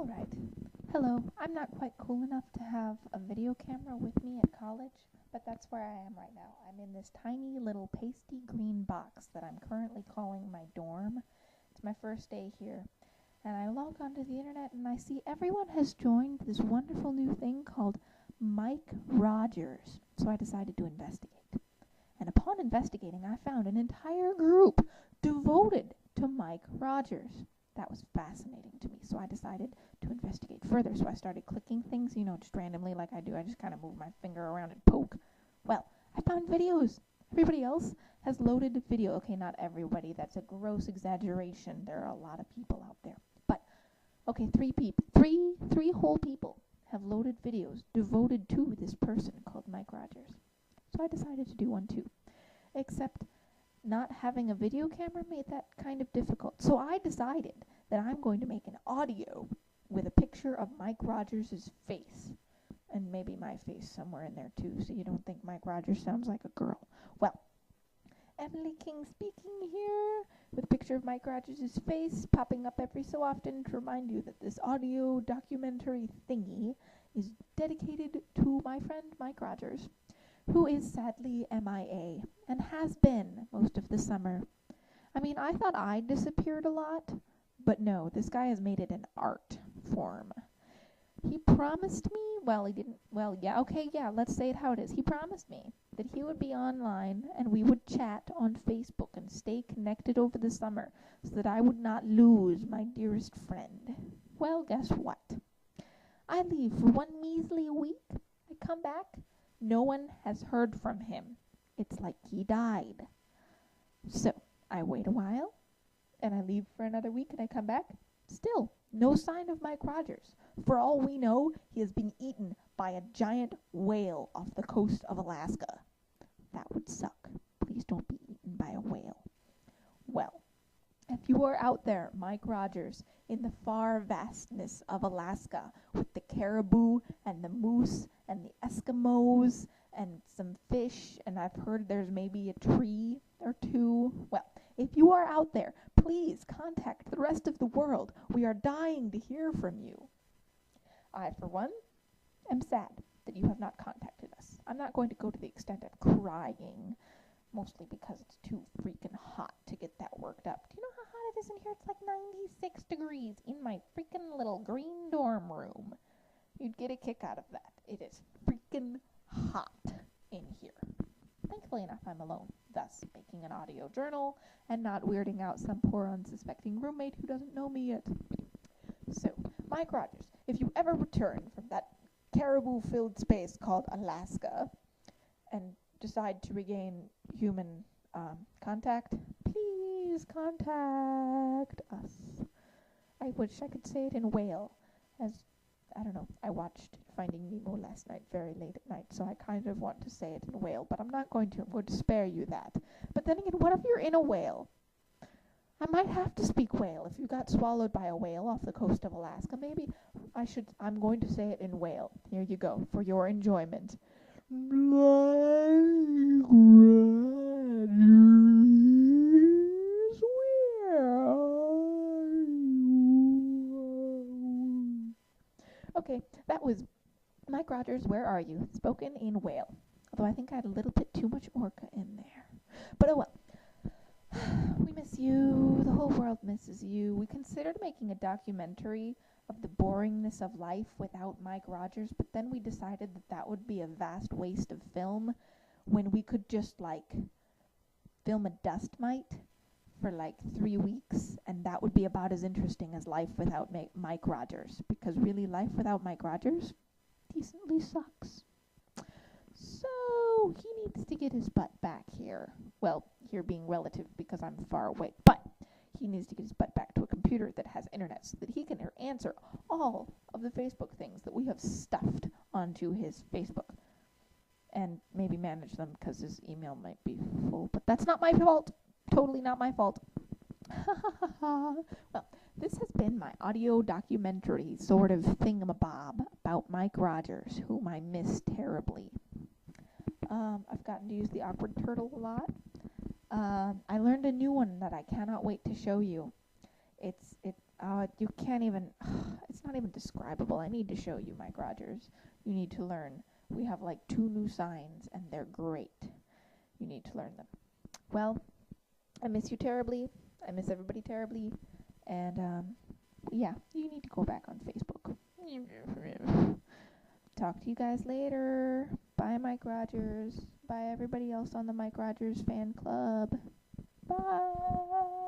Alright. Hello. I'm not quite cool enough to have a video camera with me at college, but that's where I am right now. I'm in this tiny little pasty green box that I'm currently calling my dorm. It's my first day here. And I log onto the internet and I see everyone has joined this wonderful new thing called Mike Rogers. So I decided to investigate. And upon investigating, I found an entire group devoted to Mike Rogers. That was fascinating to me, so I decided to investigate further. So I started clicking things, just randomly like I do. I just kind of move my finger around and poke. Well, I found videos. Everybody else has loaded video. Okay, not everybody. That's a gross exaggeration. There are a lot of people out there. But, okay, three whole people have loaded videos devoted to this person called Mike Rogers. So I decided to do one too. Except not having a video camera made that kind of difficult. So I decided that I'm going to make an audio with a picture of Mike Rogers' face. And maybe my face somewhere in there too, so you don't think Mike Rogers sounds like a girl. Well, Emily King speaking here, with a picture of Mike Rogers' face popping up every so often to remind you that this audio documentary thingy is dedicated to my friend Mike Rogers, who is sadly MIA, and has been most of the summer. I mean, I thought I disappeared a lot, but no, this guy has made it an art form. He promised me, let's say it how it is. He promised me that he would be online and we would chat on Facebook and stay connected over the summer so that I would not lose my dearest friend. Well, guess what? I leave for one measly week. I come back. No one has heard from him. It's like he died. So, I wait a while, and I leave for another week, and I come back. Still, no sign of Mike Rogers. For all we know, he is being eaten by a giant whale off the coast of Alaska. That would suck. Please don't be eaten by a whale. Well, if you are out there, Mike Rogers, in the far vastness of Alaska, with the caribou and the moose and the Eskimos and some fish, and I've heard there's maybe a tree or two. Well, if you are out there, please contact the rest of the world. We are dying to hear from you. I, for one, am sad that you have not contacted us. I'm not going to go to the extent of crying, mostly because it's too freaking hot to get that worked up. Do you know how hot it is in here? It's like 96 degrees in my freaking little green dorm room. You'd get a kick out of that. It is freaking hot in here. Thankfully enough, I'm alone, thus making an audio journal and not weirding out some poor unsuspecting roommate who doesn't know me yet. So, Mike Rogers, if you ever return from that caribou-filled space called Alaska and decide to regain human contact, please contact us. I wish I could say it in whale, as, I don't know, I watched Finding Nemo last night very late at night, so I kind of want to say it in whale, but I'm not going to. I'm going to spare you that. But then again, what if you're in a whale? I might have to speak whale. If you got swallowed by a whale off the coast of Alaska, maybe I'm going to say it in whale. Here you go, for your enjoyment. Okay, that was Mike Rogers, Where Are You? Spoken in whale. Although I think I had a little bit too much orca in there. But oh well. We miss you. The whole world misses you. We considered making a documentary of the boringness of life without Mike Rogers, but then we decided that would be a vast waste of film when we could just, film a dust mite for, 3 weeks, and that would be about as interesting as life without Mike Rogers, because really, life without Mike Rogers decently sucks. So, he needs to get his butt back here. Well, here being relative because I'm far away, but he needs to get his butt back to a computer that has internet so that he can answer all of the Facebook things that we have stuffed onto his Facebook. And maybe manage them because his email might be full, but that's not my fault. Totally not my fault. Well, this has been my audio documentary sort of thingamabob about Mike Rogers, whom I miss terribly. I've gotten to use the awkward turtle a lot. I learned a new one that I cannot wait to show you. You can't even, it's not even describable. I need to show you, Mike Rogers. You need to learn. We have like 2 new signs, and they're great. You need to learn them. Well, I miss you terribly. I miss everybody terribly. And, yeah, you need to go back on Facebook. Talk to you guys later. Bye, Mike Rogers. Bye, everybody else on the Mike Rogers fan club. Bye.